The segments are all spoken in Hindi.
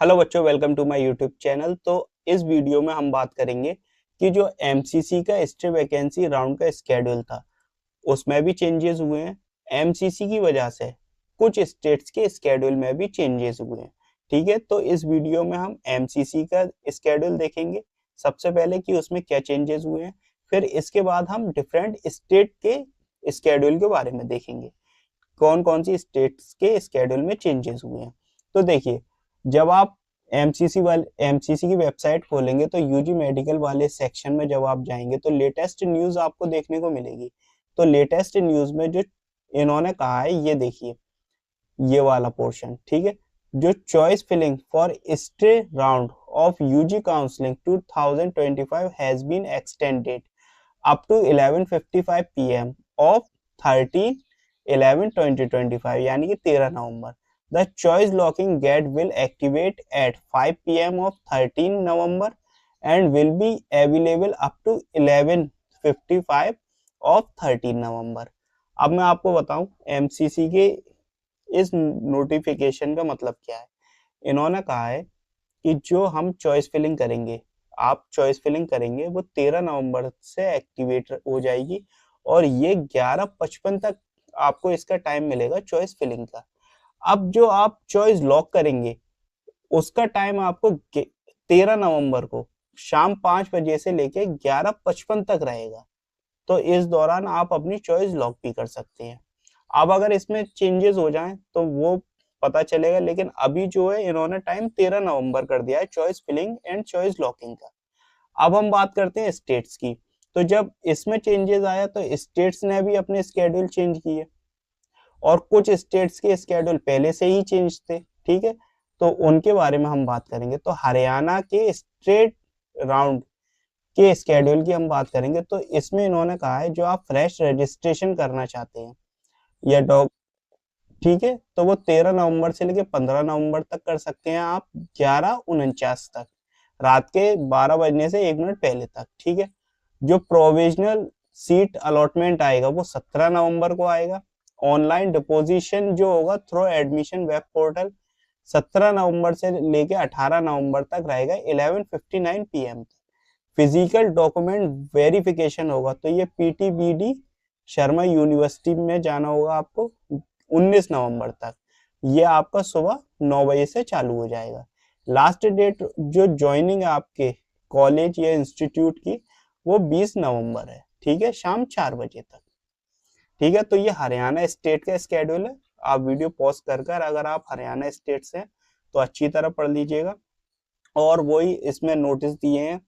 हेलो बच्चों, welcome to my YouTube channel. तो इस वीडियो में हम बात करेंगे कि जो एमसीसी का स्टे वैकेंसी राउंड का स्केड्यूल था उसमें भी चेंजेस हुए हैं। एमसीसी की वजह से कुछ स्टेट्स के स्केड्यूल में भी चेंजेस हुए हैं। ठीक है, तो इस वीडियो में हम एमसीसी का स्केड्यूल देखेंगे सबसे पहले कि उसमें क्या चेंजेस हुए हैं। फिर इसके बाद हम डिफरेंट स्टेट के स्केड्यूल के बारे में देखेंगे, कौन कौन सी स्टेट्स के स्केड्यूल में चेंजेस हुए हैं। तो देखिए, जब आप एमसीसी की वेबसाइट खोलेंगे तो यूजी मेडिकल वाले सेक्शन में जब आप जाएंगे तो लेटेस्ट न्यूज आपको देखने को मिलेगी। तो लेटेस्ट न्यूज में जो इन्होंने कहा है, ये देखिए, ये वाला पोर्शन, ठीक है। जो choice filling for stay round of UG counselling 2025 has been extended up to 11:55 PM of 13/11/2025 यानी कि 13 नवंबर। The choice locking gate will activate at 5 PM of 13 November and will be available up to 11:55 of 13 November। अब मैं आपको बताऊं एमसीसी के इस नोटिफिकेशन का मतलब क्या है। इन्होंने कहा है कि जो हम चॉइस फिलिंग करेंगे, आप चॉइस फिलिंग करेंगे, वो 13 नवंबर से एक्टिवेट हो जाएगी और ये 11:55 तक आपको इसका टाइम मिलेगा चॉइस फिलिंग का। अब जो आप चॉइस लॉक करेंगे उसका टाइम आपको 13 नवंबर को शाम 5 बजे से लेके 11:55 तक रहेगा। तो इस दौरान आप अपनी चॉइस लॉक भी कर सकते हैं। अब अगर इसमें चेंजेस हो जाएं तो वो पता चलेगा, लेकिन अभी जो है इन्होंने टाइम 13 नवंबर कर दिया है choice filling and choice locking का। अब हम बात करते हैं स्टेट्स की। तो जब इसमें चेंजेस आया तो स्टेट्स ने भी अपने स्केड्यूल चेंज किए और कुछ स्टेट्स के स्केड्यूल पहले से ही चेंज थे। ठीक है, तो उनके बारे में हम बात करेंगे। तो हरियाणा के स्टेट राउंड के स्केड्यूल की हम बात करेंगे। तो इसमें इन्होंने कहा है जो आप फ्रेश रजिस्ट्रेशन करना चाहते हैं या डॉग, ठीक है, तो वो 13 नवंबर से लेके 15 नवंबर तक कर सकते हैं आप, 11:49 तक, रात के 12 बजने से 1 मिनट पहले तक। ठीक है, जो प्रोविजनल सीट अलॉटमेंट आएगा वो 17 नवंबर को आएगा। ऑनलाइन डिपोजिशन जो होगा थ्रू एडमिशन वेब पोर्टल 17 नवंबर से लेके 18 नवंबर तक रहेगा 11:59 PM तक। फिजिकल डॉक्यूमेंट वेरिफिकेशन होगा तो ये पीटीबीडी शर्मा यूनिवर्सिटी में जाना होगा आपको 19 नवंबर तक। ये आपका सुबह 9 बजे से चालू हो जाएगा। लास्ट डेट जो ज्वाइनिंग है आपके कॉलेज या इंस्टीट्यूट की, वो 20 नवंबर है। ठीक है, शाम 4 बजे तक। ठीक है, तो ये हरियाणा स्टेट का स्केड्यूल है। आप वीडियो पॉज कर अगर आप हरियाणा स्टेट से हैं तो अच्छी तरह पढ़ लीजिएगा। और वही इसमें नोटिस दिए हैं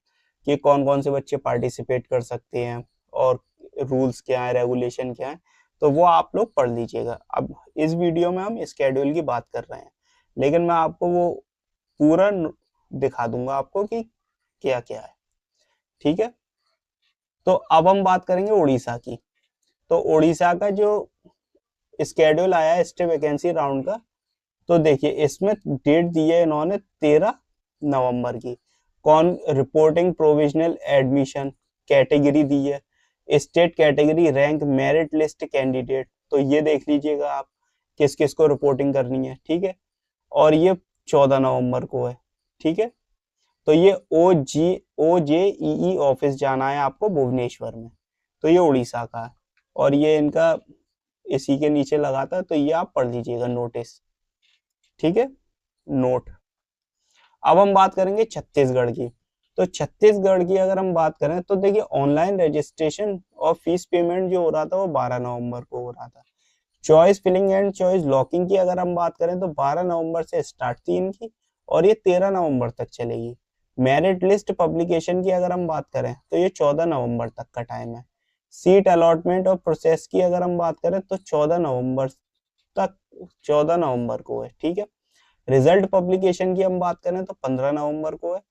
कि कौन कौन से बच्चे पार्टिसिपेट कर सकते हैं और रूल्स क्या है, रेगुलेशन क्या है, तो वो आप लोग पढ़ लीजिएगा। अब इस वीडियो में हम स्केड्यूल की बात कर रहे हैं, लेकिन मैं आपको वो पूरा दिखा दूंगा आपको कि क्या क्या है। ठीक है, तो अब हम बात करेंगे उड़ीसा की। तो उड़ीसा का जो स्केड्यूल आया है स्टे वैकेंसी राउंड का, तो देखिए इसमें डेट दी है इन्होंने 13 नवंबर की। कौन रिपोर्टिंग प्रोविजनल एडमिशन कैटेगरी दी है, state category, rank, merit list candidate, तो ये देख लीजिएगा आप किस किस को रिपोर्टिंग करनी है। ठीक है, और ये 14 नवंबर को है। ठीक है, तो ये OJEE ऑफिस जाना है आपको भुवनेश्वर में, तो ये उड़ीसा का है। और ये इनका इसी के नीचे लगा था, तो ये आप पढ़ लीजिएगा नोटिस। ठीक है, नोट। अब हम बात करेंगे छत्तीसगढ़ की। तो छत्तीसगढ़ की अगर हम बात करें तो देखिए, ऑनलाइन रजिस्ट्रेशन और फीस पेमेंट जो हो रहा था वो 12 नवंबर को हो रहा था। Choice filling and choice locking की अगर हम बात करें तो 12 नवंबर से स्टार्ट थी इनकी और ये 13 नवंबर तक चलेगी। मेरिट लिस्ट पब्लिकेशन की अगर हम बात करें तो ये 14 नवंबर तक का टाइम है। सीट अलॉटमेंट और प्रोसेस की अगर हम बात करें तो 14 नवंबर तक, 14 नवंबर को है। ठीक है, रिजल्ट पब्लिकेशन की हम बात करें तो 15 नवंबर को है।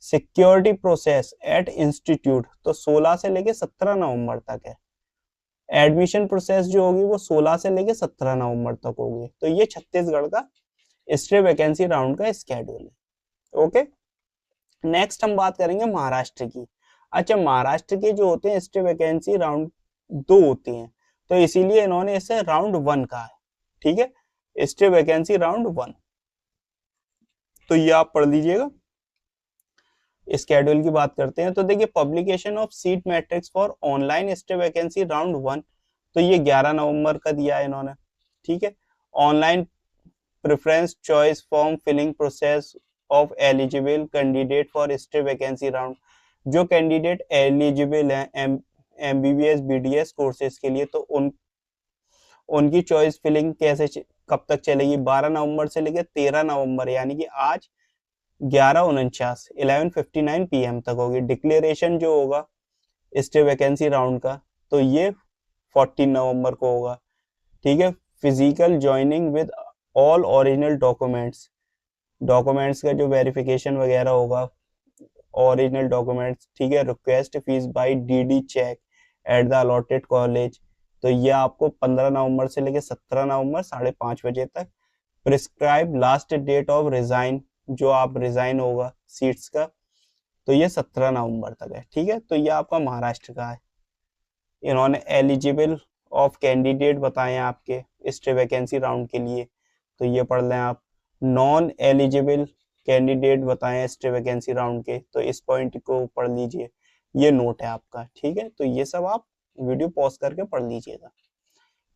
सिक्योरिटी प्रोसेस एट इंस्टीट्यूट तो 16 से लेके 17 नवंबर तक है। एडमिशन प्रोसेस जो होगी वो 16 से लेके 17 नवंबर तक होगी। तो ये छत्तीसगढ़ का स्टे वैकेंसी राउंड का स्केड्यूल है। ओके, नेक्स्ट हम बात करेंगे महाराष्ट्र की। अच्छा, महाराष्ट्र के जो होते हैं स्टे वैकेंसी राउंड 2 होते हैं, तो इसीलिए इन्होंने इसे राउंड 1 कहा है। ठीक है, स्टे वैकेंसी राउंड 1। तो ये आप पढ़ लीजिएगा। स्केड्यूल की बात करते हैं तो देखिए publication of seat matrix for online stay vacancy round 1, तो ये 11 नवंबर का दिया है इन्होंने। ठीक है, online preference choice form filling process of eligible candidate for stay vacancy round, जो कैंडिडेट एलिजिबल हैं एमबीबीएस बीडीएस कोर्सेज के लिए, तो उनकी चॉइस फिलिंग कब तक चलेगी, 12 नवंबर से लेकर 13 नवंबर यानी कि आज 11:49 11:59 PM तक होगी। डिक्लेरेशन जो होगा स्टे वैकेंसी राउंड का, तो ये 14 नवंबर को होगा। ठीक है, physical joining with all original documents का जो वेरिफिकेशन वगैरह होगा, ओरिजिनल डॉक्यूमेंट्स। ठीक है, request fees by DD cheque at the allotted college, तो ये आपको 15 नवंबर से लेकर 17 नवंबर 5:30 बजे तक। Prescribe last date of resign, जो आप रिजाइन होगा सीट्स का, तो ये 17 नवंबर तक है। ठीक है, तो ये आपका महाराष्ट्र का है। इन्होंने एलिजिबल ऑफ कैंडिडेट बताए आपके स्टे वैकेंसी राउंड के लिए, तो ये पढ़ लें आप। नॉन एलिजिबल कैंडिडेट बताएं स्टे वैकेंसी राउंड के, तो इस पॉइंट को पढ़ लीजिए, ये नोट है आपका। ठीक है, तो ये सब आप वीडियो पॉज करके पढ़ लीजिएगा।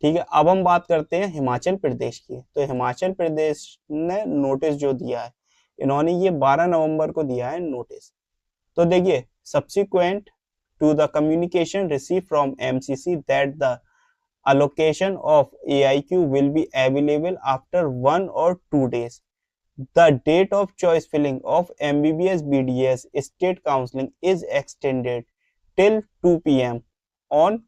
ठीक है, अब हम बात करते हैं हिमाचल प्रदेश की। तो हिमाचल प्रदेश ने नोटिस जो दिया है, इन्होंने ये 12 नवंबर को दिया है नोटिस। तो देखिए, subsequent to the communication receive from MCC that the allocation of AIQ will be available after 1 or 2 days. The date of choice filling of MBBS BDS state counseling is extended till 2 PM on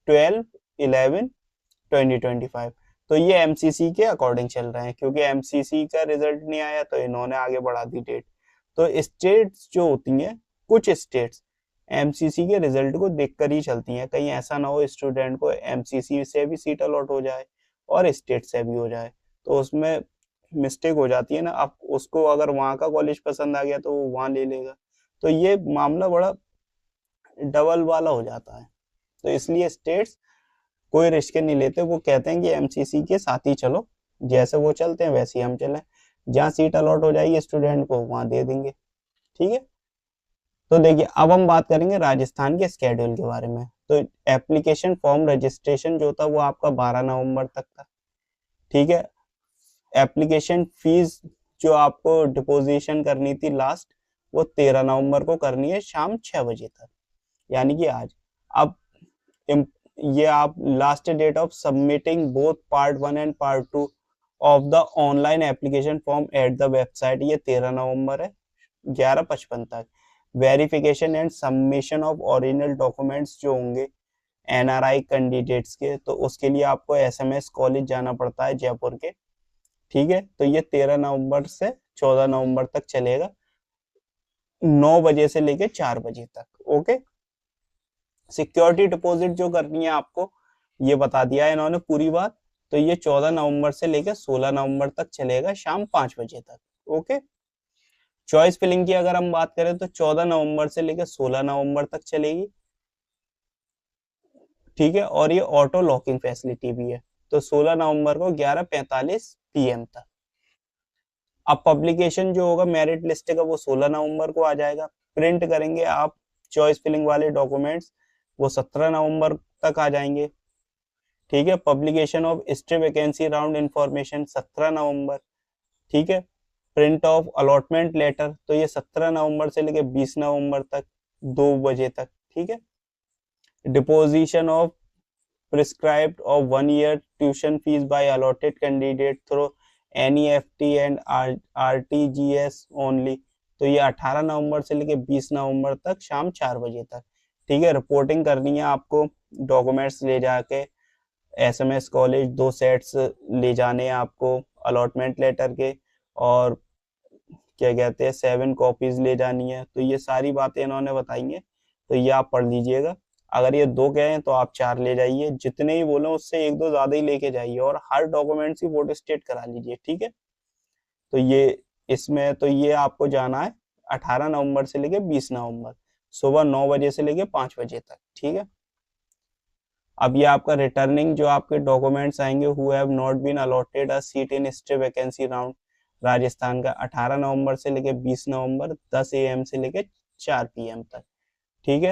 12/11/2025। तो ये MCC के अकॉर्डिंग चल रहे हैं, क्योंकि MCC का रिजल्ट नहीं आया तो इन्होंने आगे बढ़ा दी डेट। तो स्टेट्स जो होती हैं, कुछ स्टेट्स एमसीसी के रिजल्ट को देखकर ही चलती हैं। कहीं ऐसा ना हो स्टूडेंट को एमसीसी से भी सीट अलॉट हो जाए और स्टेट से भी हो जाए, तो उसमें मिस्टेक हो जाती है ना। आप उसको अगर वहां का कॉलेज पसंद आ गया तो वो वहां ले लेगा, तो ये मामला बड़ा डबल वाला हो जाता है। तो इसलिए स्टेट्स कोई रिस्क नहीं लेते, वो कहते हैं कि एमसीसी के साथ ही चलो, जैसे वो चलते हैं वैसे ही हम चलें, जहाँ सीट अलॉट हो जाएगी स्टूडेंट को वहां दे देंगे। ठीक है, तो देखिए अब हम बात करेंगे राजस्थान के स्केड्यूल के बारे में। तो एप्लीकेशन फॉर्म रजिस्ट्रेशन जो था वो आपका 12 नवंबर तक था। ठीक है, एप्लीकेशन फीस जो आपको डिपोजिशन करनी थी लास्ट, वो 13 नवंबर को करनी है शाम 6 बजे तक, यानी कि आज। अब ये आप last date of submitting both part 1 and part 2 of the online application form at the website, ये 13 नवंबर है 11:55 तक। Verification and submission of original documents जो होंगे एनआरआई कैंडिडेट्स के, तो उसके लिए आपको एसएमएस कॉलेज जाना पड़ता है जयपुर के। ठीक है, तो ये 13 नवंबर से 14 नवंबर तक चलेगा, 9 बजे से लेके 4 बजे तक। ओके, सिक्योरिटी डिपॉजिट जो करनी है आपको, ये बता दिया है इन्होंने पूरी बात। तो ये 14 नवंबर से लेकर 16 नवंबर तक चलेगा शाम 5 बजे तक। ओके, चॉइस फिलिंग की अगर हम बात करें तो 14 नवंबर से लेकर 16 नवंबर तक चलेगी। ठीक है, और ये ऑटो लॉकिंग फैसिलिटी भी है, तो 16 नवंबर को 11:45 PM तक। अब पब्लिकेशन जो होगा मेरिट लिस्ट का, वो 16 नवंबर को आ जाएगा। प्रिंट करेंगे आप चॉइस फिलिंग वाले डॉक्यूमेंट्स, वो 17 नवंबर तक आ जाएंगे। ठीक है, publication of stay vacancy round information 17 नवंबर। ठीक है, प्रिंट ऑफ अलॉटमेंट लेटर, तो ये 17 नवंबर से लेकर 20 नवंबर तक 2 बजे तक। ठीक है, deposition of prescribed of 1 year tuition fees by allotted candidate through NEFT and RTGS only, तो ये 18 नवंबर से लेकर 20 नवंबर तक शाम 4 बजे तक। ठीक है, रिपोर्टिंग करनी है आपको, डॉक्यूमेंट्स ले जाके एसएमएस कॉलेज 2 सेट्स ले जाने हैं आपको अलॉटमेंट लेटर के, और क्या कहते हैं 7 कॉपीज ले जानी है। तो ये सारी बातें इन्होंने बताई हैं, तो ये आप पढ़ लीजिएगा। अगर ये 2 कहें तो आप 4 ले जाइए, जितने ही बोले उससे 1-2 ज्यादा ही लेके जाइए, और हर डॉक्यूमेंट्स की फोटो स्टेट करा लीजिए। ठीक है, तो ये इसमें तो ये आपको जाना है 18 नवंबर से लेके 20 नवंबर सुबह 9 बजे से लेके 5 बजे तक। ठीक है, अब ये आपका रिटर्निंग जो आपके डॉक्यूमेंट्स आएंगे, who have not been allotted a seat in stay vacancy round, Rajasthan का 18 नवंबर से लेके 20 नवंबर 10 AM से लेके 4 PM तक। ठीक है,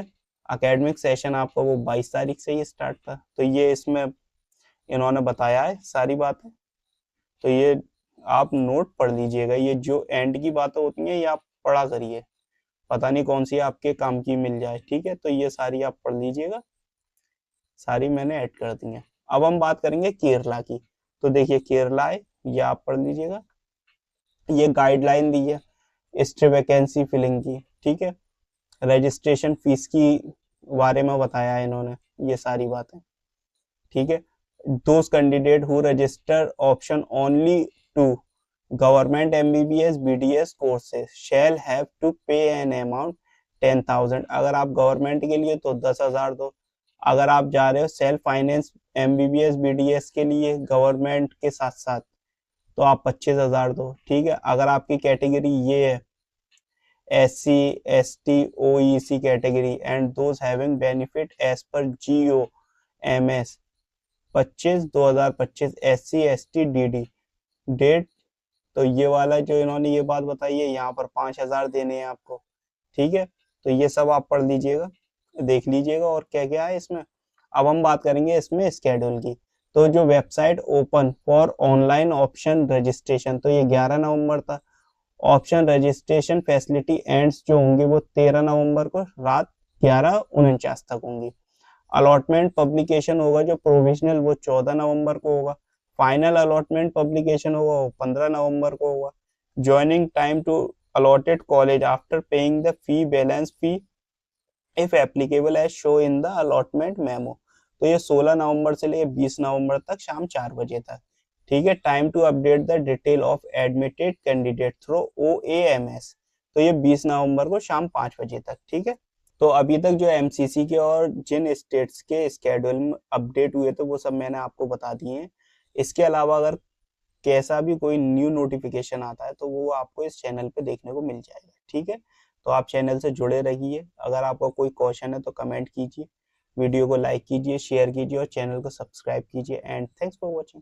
एकेडमिक सेशन आपका वो 22 तारीख से ही स्टार्ट था। तो ये इसमें इन्होंने बताया है सारी बातें, तो ये आप नोट पढ़ लीजिएगा। ये जो एंड की बातें होती हैं ये आप पढ़ा करिए, पता नहीं कौन सी आपके काम की मिल जाए। ठीक है, तो ये सारी आप पढ़ लीजिएगा, सारी मैंने ऐड कर दी हैं। अब हम बात करेंगे केरला की। तो देखिए केरला है, ये आप पढ़ लीजिएगा। ये गाइडलाइन दी है स्टे वैकेंसी फिलिंग की। ठीक है, रजिस्ट्रेशन फीस की बारे में बताया है इन्होंने, ये सारी बातें। ठीक है, those candidate who register option only to government MBBS BDS courses shall have to pay an amount 10,000। अगर आप गवर्नमेंट के लिए तो 10,000 दो, अगर आप जा रहे हो सेल्फ फाइनेंस MBBS BDS के लिए गवर्नमेंट के साथ साथ तो आप 25,000 दो। ठीक है, अगर आपकी कैटेगरी ये है SC ST OEC category and those having benefit as per GOMS 25/2025 SC ST DD date, तो ये वाला जो इन्होंने ये बात बताई है, यहाँ पर 5,000 देने हैं आपको। ठीक है, तो ये सब आप पढ़ लीजिएगा, देख लीजिएगा और क्या क्या है इसमें। अब हम बात करेंगे इसमें स्केड्यूल की। तो जो website open for online option registration, तो ये 11 नवंबर था। ऑप्शन रजिस्ट्रेशन फैसिलिटी एंड्स जो होंगे वो 13 नवंबर को रात 11:49 तक होंगी। अलॉटमेंट पब्लिकेशन होगा जो प्रोविजनल वो 14 नवंबर को होगा। फाइनल अलॉटमेंट पब्लिकेशन होगा वो 15 नवंबर को होगा। Joining time to allotted college after paying the fee balance fee if applicable as show in the allotment memo। तो ये 16 नवंबर से लेकर 20 नवंबर तक शाम 4 बजे तक। ठीक है, time to update the detail of admitted candidate through OAMS, तो ये 20 नवंबर को शाम 5 बजे तक। ठीक है, तो अभी तक जो MCC के और जिन स्टेट्स के स्केड्यूल अपडेट हुए थे वो सब मैंने आपको बता दिए हैं। इसके अलावा अगर कैसा भी कोई न्यू नोटिफिकेशन आता है तो वो आपको इस चैनल पे देखने को मिल जाएगा। ठीक है, तो आप चैनल से जुड़े रहिए। अगर आपका कोई क्वेश्चन है तो कमेंट कीजिए, वीडियो को लाइक कीजिए, शेयर कीजिए और चैनल को सब्सक्राइब कीजिए। And thanks for watching.